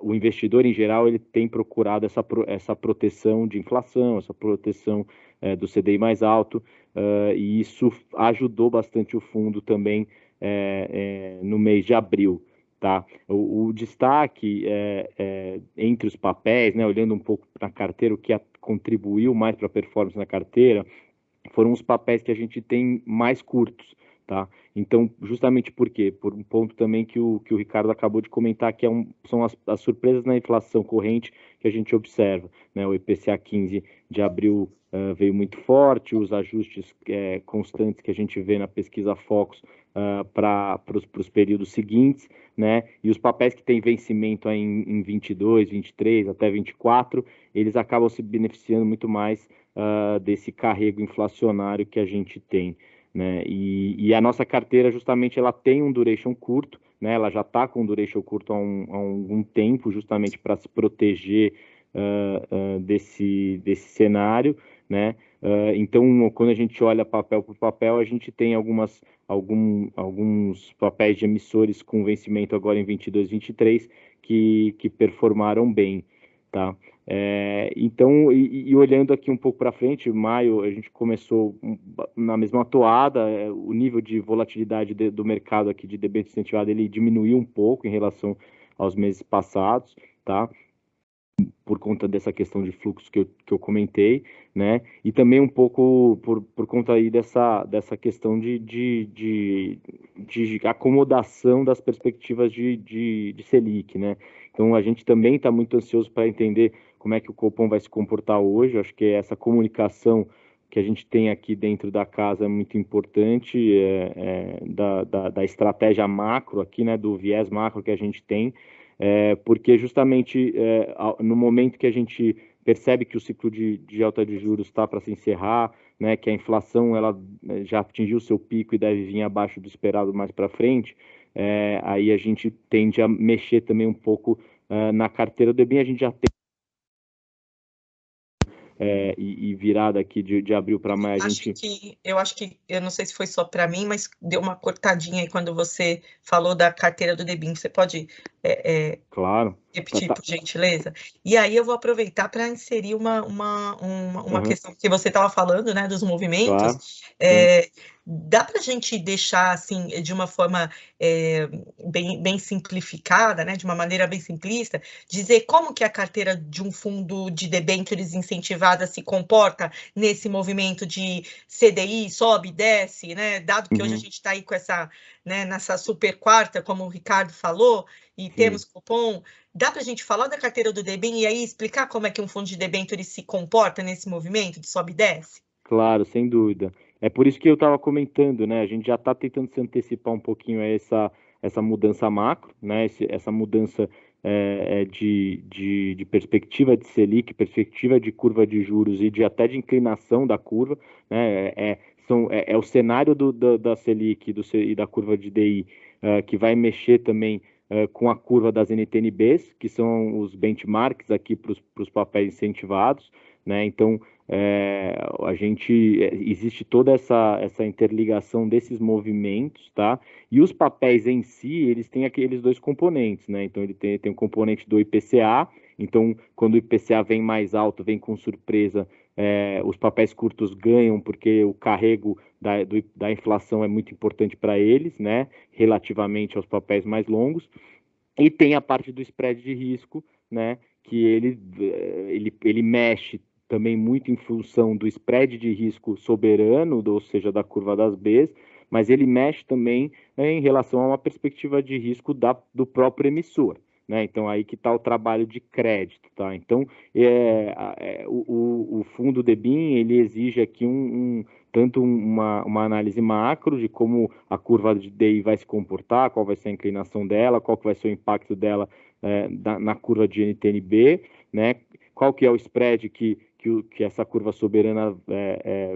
Speaker 6: o investidor, em geral, ele tem procurado essa proteção de inflação, essa proteção do CDI mais alto, e isso ajudou bastante o fundo também no mês de abril. Tá? O destaque entre os papéis, né, olhando um pouco para a carteira, o que contribuiu mais para a performance na carteira, foram os papéis que a gente tem mais curtos. Tá? Então, justamente por quê? Por um ponto também que o Ricardo acabou de comentar, que são as surpresas na inflação corrente que a gente observa, né? O IPCA 15 de abril veio muito forte, os ajustes constantes que a gente vê na pesquisa Focus para os períodos seguintes, né? E os papéis que têm vencimento aí em 22, 23 até 24, eles acabam se beneficiando muito mais desse carrego inflacionário que a gente tem. Né? E a nossa carteira, justamente, ela tem um duration curto, né? Ela já está com um duration curto há algum tempo, justamente para se proteger desse cenário, né? Então, quando a gente olha papel por papel, a gente tem alguns papéis de emissores com vencimento agora em 22, 23, que performaram bem, tá? Então, olhando aqui um pouco para frente, maio a gente começou na mesma toada, o nível de volatilidade do mercado aqui de debênture incentivado, ele diminuiu um pouco em relação aos meses passados, tá? Por conta dessa questão de fluxo que eu comentei, né? E também um pouco por conta aí dessa questão de acomodação das perspectivas de Selic, né? Então, a gente também está muito ansioso para entender como é que o Copom vai se comportar hoje. Eu acho que essa comunicação que a gente tem aqui dentro da casa é muito importante, da estratégia macro aqui, né? Do viés macro que a gente tem, porque justamente no momento que a gente percebe que o ciclo de alta de juros está para se encerrar, né, que a inflação ela já atingiu seu pico e deve vir abaixo do esperado mais para frente, aí a gente tende a mexer também um pouco na carteira do DBIM. A gente já tem e virada aqui de abril para maio,
Speaker 1: eu acho que, eu não sei se foi só para mim, mas deu uma cortadinha aí quando você falou da carteira do DBIM. Você pode
Speaker 6: claro,
Speaker 1: repetir, por gentileza? E aí eu vou aproveitar para inserir uma questão que você estava falando, né, dos movimentos.
Speaker 6: Claro.
Speaker 1: Dá para a gente deixar, assim, de uma forma bem simplificada, né, de uma maneira bem simplista, dizer como que a carteira de um fundo de debêntures incentivada se comporta nesse movimento de CDI, sobe, desce, né, dado que hoje a gente está aí com essa, né, nessa super quarta, como o Ricardo falou, e temos Copom. Dá para a gente falar da carteira do DBIM e aí explicar como é que um fundo de debêntures se comporta nesse movimento de sobe e desce?
Speaker 6: Claro, sem dúvida. É por isso que eu estava comentando, né? A gente já está tentando se antecipar um pouquinho a essa mudança macro, né? Essa mudança de perspectiva de Selic, perspectiva de curva de juros e até de inclinação da curva, né? É o cenário da Selic e da curva de DI que vai mexer também com a curva das NTNBs, que são os benchmarks aqui para os papéis incentivados, né? Então, existe toda essa interligação desses movimentos, tá? E os papéis em si, eles têm aqueles dois componentes, né? Então, ele tem um componente do IPCA. Então, quando o IPCA vem mais alto, vem com surpresa, os papéis curtos ganham, porque o carrego da inflação é muito importante para eles, né? Relativamente aos papéis mais longos. E tem a parte do spread de risco, né? Que ele mexe também muito em função do spread de risco soberano, ou seja, da curva das Bs, mas ele mexe também em relação a uma perspectiva de risco do próprio emissor, né? Então, aí que está o trabalho de crédito, tá? Então, o fundo DBIM, ele exige aqui tanto uma análise macro de como a curva de DI vai se comportar, qual vai ser a inclinação dela, qual que vai ser o impacto dela na curva de NTNB, né? Qual que é o spread que essa curva soberana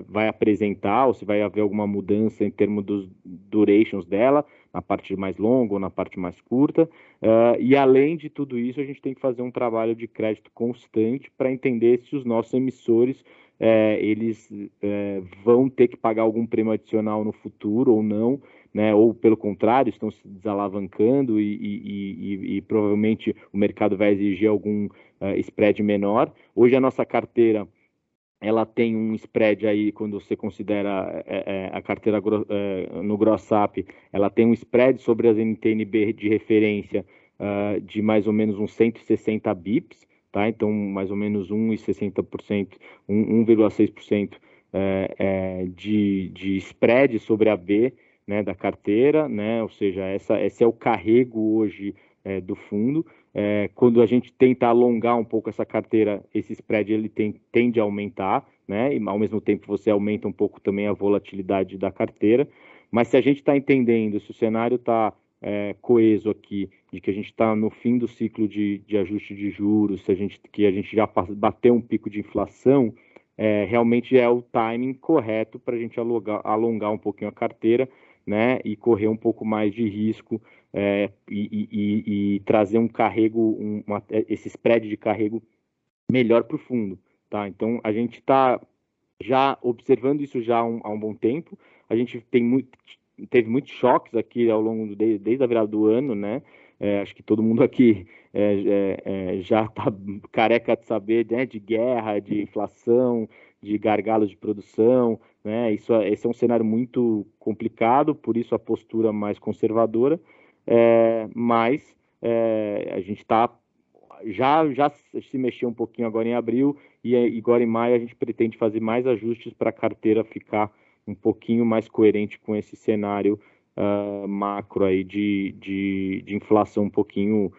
Speaker 6: vai apresentar, ou se vai haver alguma mudança em termos dos durations dela, na parte mais longa ou na parte mais curta. E além de tudo isso, a gente tem que fazer um trabalho de crédito constante para entender se os nossos emissores eles vão ter que pagar algum prêmio adicional no futuro ou não, né? Ou pelo contrário, estão se desalavancando e provavelmente o mercado vai exigir algum spread menor. Hoje a nossa carteira ela tem um spread aí, quando você considera a carteira no Gross Up, ela tem um spread sobre as NTNB de referência de mais ou menos uns 160 bips, tá? Então, mais ou menos 1,60%, 1,6% de spread sobre a B, né, da carteira, né? Ou seja, esse é o carrego hoje do fundo. Quando a gente tenta alongar um pouco essa carteira, esse spread ele tende a aumentar, né? E ao mesmo tempo você aumenta um pouco também a volatilidade da carteira. Mas se a gente está entendendo, se o cenário está coeso aqui, de que a gente está no fim do ciclo de ajuste de juros, que a gente já bateu um pico de inflação, realmente é o timing correto para a gente alongar um pouquinho a carteira, né? E correr um pouco mais de risco. E trazer um carrego, esse spread de carrego melhor para o fundo, tá? Então, a gente está já observando isso já há um bom tempo. A gente teve muitos choques aqui ao longo desde a virada do ano, né? Acho que todo mundo aqui já está careca de saber, né, de guerra, de inflação, de gargalos de produção, né? Esse é um cenário muito complicado, por isso a postura mais conservadora, mas a gente já se mexeu um pouquinho agora em abril, e agora em maio a gente pretende fazer mais ajustes para a carteira ficar um pouquinho mais coerente com esse cenário macro aí de inflação um pouquinho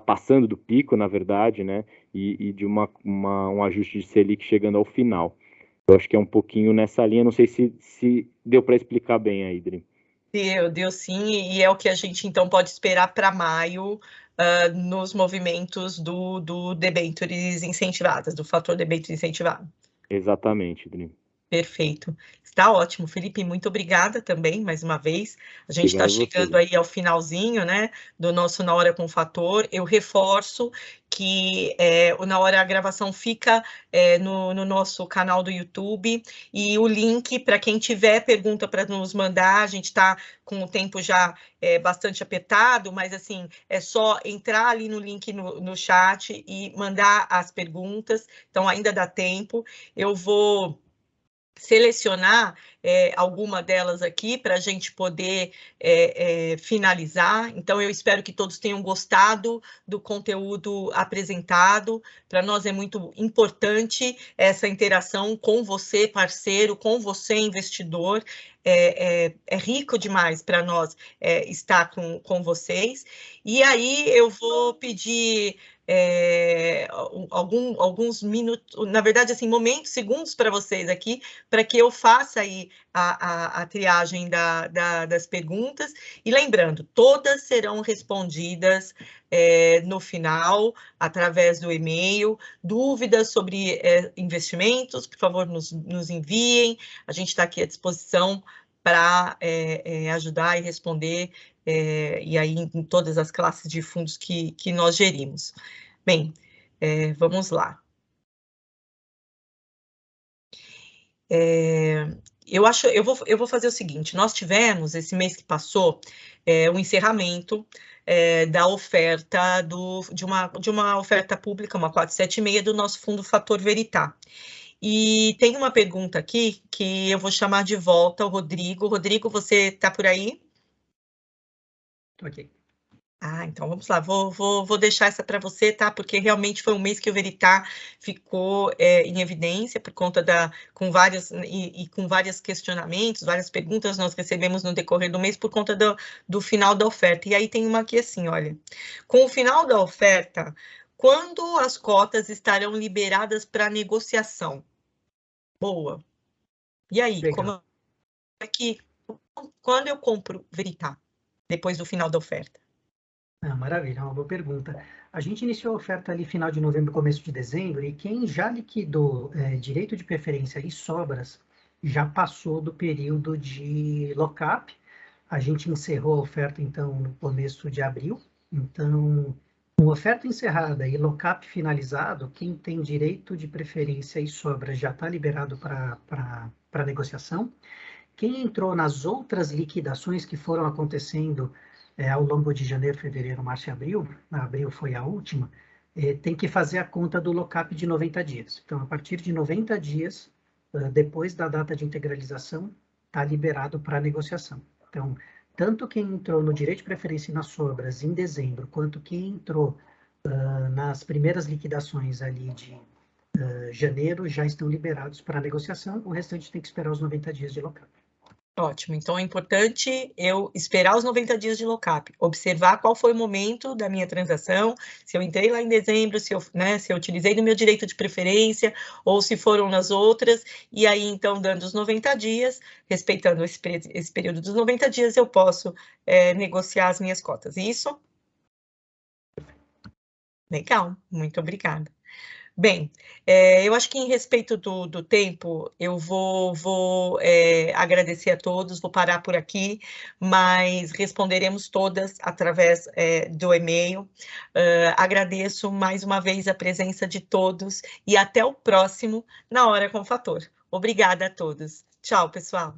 Speaker 6: passando do pico, na verdade, né, e de um ajuste de Selic chegando ao final. Eu acho que é um pouquinho nessa linha, não sei se deu para explicar bem aí, Dri.
Speaker 1: Deu sim, e é o que a gente então pode esperar para maio nos movimentos do debêntures incentivadas, do fator debêntures incentivado.
Speaker 6: Exatamente, Dri.
Speaker 1: Perfeito. Está ótimo, Felipe, muito obrigada também, mais uma vez. A gente está chegando aí ao finalzinho, né, do nosso Na Hora com Fator. Eu reforço que o Na Hora a gravação fica no nosso canal do YouTube, e o link, para quem tiver pergunta para nos mandar, a gente está com o tempo já bastante apertado, mas assim, é só entrar ali no link no chat e mandar as perguntas, então ainda dá tempo. Eu vou selecionar alguma delas aqui para a gente poder finalizar. Então, eu espero que todos tenham gostado do conteúdo apresentado. Para nós é muito importante essa interação com você, parceiro, com você, investidor. É rico demais para nós estar com vocês. E aí eu vou pedir alguns minutos, na verdade, assim, momentos, segundos para vocês aqui, para que eu faça aí a triagem das perguntas. E lembrando, todas serão respondidas no final, através do e-mail. Dúvidas sobre investimentos, por favor, nos enviem. A gente está aqui à disposição para ajudar e responder, e aí em todas as classes de fundos que nós gerimos. Bem, vamos lá. Eu vou fazer o seguinte: nós tivemos, esse mês que passou, o encerramento da oferta de uma oferta pública, uma 476 do nosso fundo Fator Veritá. E tem uma pergunta aqui que eu vou chamar de volta o Rodrigo. Rodrigo, você está por aí?
Speaker 4: Estou aqui.
Speaker 1: Então vamos lá, vou deixar essa para você, tá? Porque realmente foi um mês que o Veritá ficou em evidência por conta com vários questionamentos, várias perguntas nós recebemos no decorrer do mês por conta do final da oferta. E aí tem uma aqui assim, olha: com o final da oferta, quando as cotas estarão liberadas para negociação? Boa. E aí,
Speaker 4: Legal.
Speaker 1: quando eu compro Veritá, depois do final da oferta?
Speaker 4: Maravilha, uma boa pergunta. A gente iniciou a oferta ali final de novembro, começo de dezembro, e quem já liquidou direito de preferência e sobras já passou do período de lock-up. A gente encerrou a oferta, então, no começo de abril. Então, com oferta encerrada e lock-up finalizado, quem tem direito de preferência e sobras já está liberado para negociação. Quem entrou nas outras liquidações que foram acontecendo ao longo de janeiro, fevereiro, março e abril, abril foi a última, tem que fazer a conta do lock-up de 90 dias. Então, a partir de 90 dias, depois da data de integralização, está liberado para negociação. Então, tanto quem entrou no direito de preferência e nas sobras em dezembro, quanto quem entrou nas primeiras liquidações ali de janeiro, já estão liberados para negociação. O restante tem que esperar os 90 dias de lock-up.
Speaker 1: Ótimo, então é importante eu esperar os 90 dias de lock-up, observar qual foi o momento da minha transação, se eu entrei lá em dezembro, se eu utilizei do meu direito de preferência, ou se foram nas outras, e aí então, dando os 90 dias, respeitando esse período dos 90 dias, eu posso negociar as minhas cotas. Isso? Legal, muito obrigada. Bem, eu acho que em respeito do tempo, eu vou agradecer a todos, vou parar por aqui, mas responderemos todas através do e-mail. Agradeço mais uma vez a presença de todos e até o próximo Na Hora com Fator. Obrigada a todos. Tchau, pessoal.